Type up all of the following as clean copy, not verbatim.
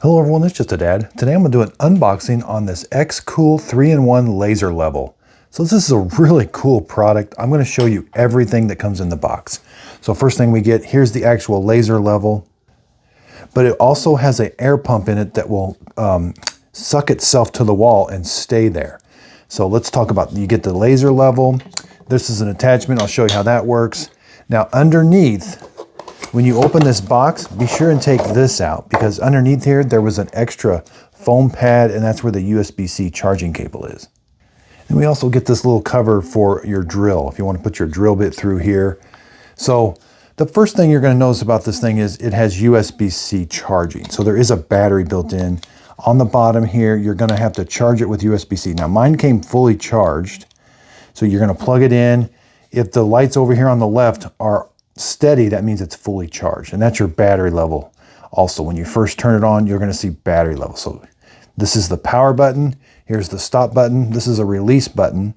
Hello everyone, it's just a dad. Today I'm going to do an unboxing on this XCOOL 3-in-1 laser level. So this is a really cool product. I'm going to show you everything that comes in the box. So first thing we get, here's the actual laser level, but it also has an air pump in it that will suck itself to the wall and stay there. So let's talk about, you get the laser level. This is an attachment. I'll show you how that works. Now underneath, when you open this box, be sure and take this out because underneath here, there was an extra foam pad and that's where the USB-C charging cable is. And we also get this little cover for your drill if you want to put your drill bit through here. So the first thing you're going to notice about this thing is it has USB-C charging. So there is a battery built in. On the bottom here, you're going to have to charge it with USB-C. Now mine came fully charged. So you're going to plug it in. If the lights over here on the left are steady, that means it's fully charged, and that's your battery level. Also, when you first turn it on, you're going to see battery level. So this is the power button. Here's the stop button. This is a release button.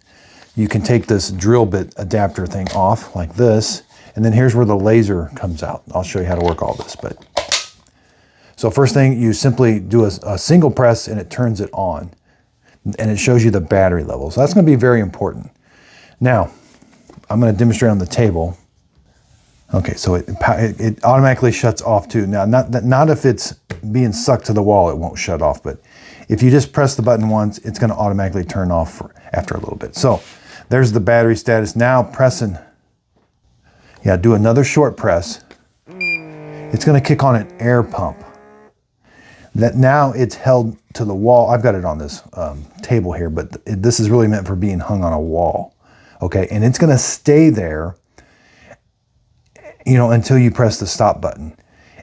You can take this drill bit adapter thing off like this, and then here's where the laser comes out. I'll show you how to work all this. So first thing, you simply do a single press and it turns it on, and it shows you the battery level. So that's going to be very important. Now, I'm going to demonstrate on the table. Okay, so it automatically shuts off too. Now, not if it's being sucked to the wall, it won't shut off, but if you just press the button once, it's gonna automatically turn off after a little bit. So there's the battery status. Now pressing, do another short press. It's gonna kick on an air pump. That now it's held to the wall. I've got it on this table here, but this is really meant for being hung on a wall. Okay, and it's gonna stay there until you press the stop button.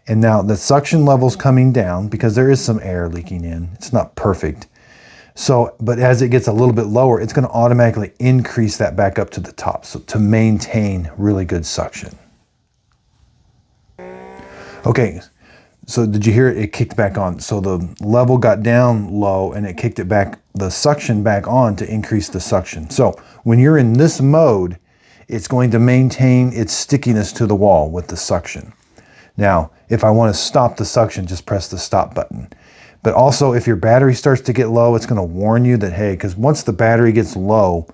And now the suction level's coming down because there is some air leaking in. It's not perfect. So, but as it gets a little bit lower, it's going to automatically increase that back up to the top. So to maintain really good suction. Okay, so did you hear it? It kicked back on. So the level got down low and it kicked it back, the suction back on to increase the suction. So when you're in this mode, it's going to maintain its stickiness to the wall with the suction. Now, if I want to stop the suction, just press the stop button. But also, if your battery starts to get low, it's going to warn you that, hey, because once the battery gets low,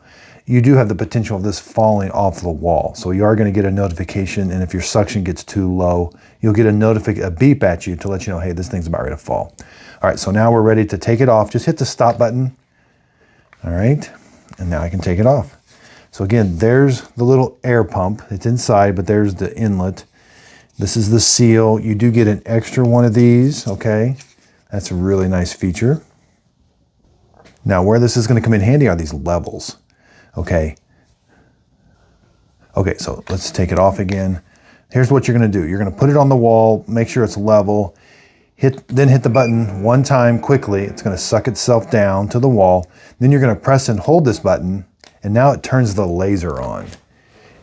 you do have the potential of this falling off the wall. So you are going to get a notification, and if your suction gets too low, you'll get a beep at you to let you know, hey, this thing's about ready to fall. All right, so now we're ready to take it off. Just hit the stop button. All right, and now I can take it off. So again, there's the little air pump. It's inside, but there's the inlet. This is the seal. You do get an extra one of these, okay? That's a really nice feature. Now, where this is going to come in handy are these levels, okay? Okay, so let's take it off again. Here's what you're going to do. You're going to put it on the wall, make sure it's level, then hit the button one time quickly. It's going to suck itself down to the wall. Then you're going to press and hold this button, and now it turns the laser on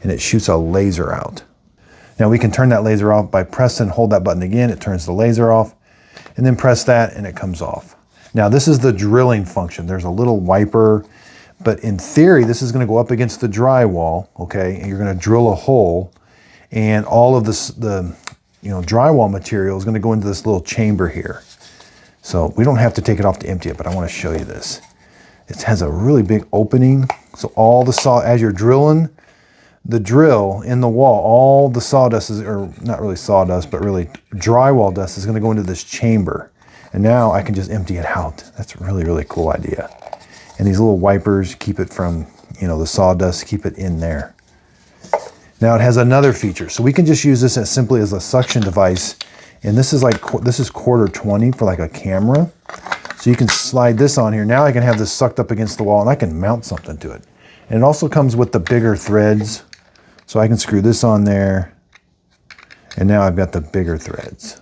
and it shoots a laser out. Now we can turn that laser off by press and hold that button again. It turns the laser off, and then press that and it comes off. Now this is the drilling function. There's a little wiper, but in theory, this is going to go up against the drywall, okay? And you're going to drill a hole, and all of this, the drywall material is going to go into this little chamber here. So we don't have to take it off to empty it, but I want to show you this. It has a really big opening. So all the as you're drilling the drill in the wall, all the sawdust is, or not really sawdust, but really drywall dust is going to go into this chamber. And now I can just empty it out. That's a really, really cool idea. And these little wipers keep it from, the sawdust, keep it in there. Now it has another feature. So we can just use this as simply as a suction device. And this is quarter 20 for like a camera. So you can slide this on here. Now I can have this sucked up against the wall and I can mount something to it. And it also comes with the bigger threads. So I can screw this on there. And now I've got the bigger threads.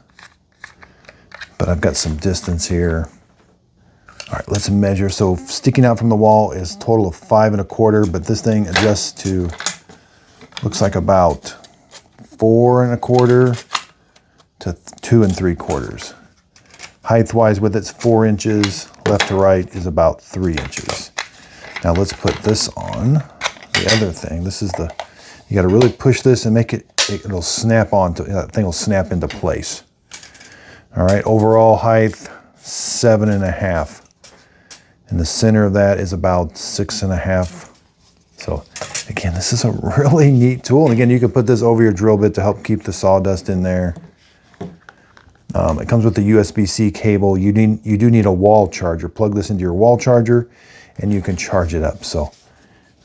But I've got some distance here. All right, let's measure. So sticking out from the wall is a total of 5 1/4, but this thing adjusts to, looks like about 4 1/4 to 2 3/4. Height-wise with it's 4 inches, left to right is about 3 inches. Now let's put this on. The other thing, this is you got to really push this and make it'll snap onto, that thing will snap into place. All right, overall height, 7.5. And the center of that is about 6.5. So again, this is a really neat tool. And again, you can put this over your drill bit to help keep the sawdust in there. It comes with the USB-C cable. You do need a wall charger. Plug this into your wall charger and you can charge it up. So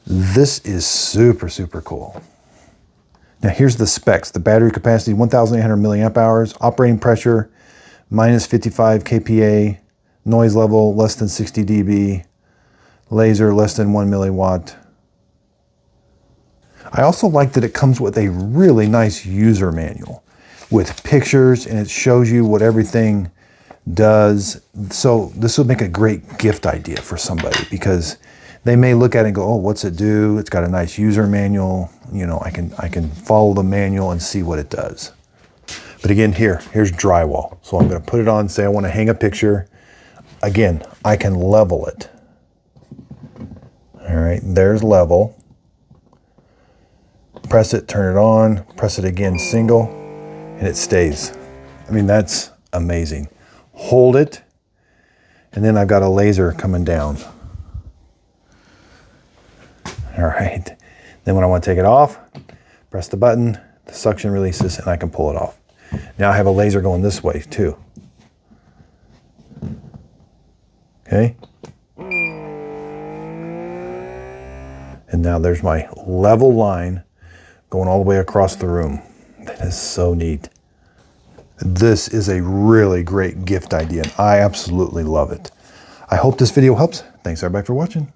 this is super, super cool. Now here's the specs. The battery capacity, 1,800 milliamp hours, operating pressure, minus 55 kPa, noise level, less than 60 dB, laser, less than 1 milliwatt. I also like that it comes with a really nice user manual with pictures, and it shows you what everything does. So this would make a great gift idea for somebody, because they may look at it and go, oh, what's it do? It's got a nice user manual. You know, I can follow the manual and see what it does. But again, here's drywall. So I'm going to put it on, say I want to hang a picture. Again, I can level it. All right, there's level. Press it, turn it on, press it again, single, and it stays. I mean, that's amazing. Hold it, and then I've got a laser coming down. All right, then when I want to take it off, press the button, the suction releases, and I can pull it off. Now I have a laser going this way too. Okay. And now there's my level line going all the way across the room. That is so neat. This is a really great gift idea, and I absolutely love it. I hope this video helps. Thanks everybody for watching.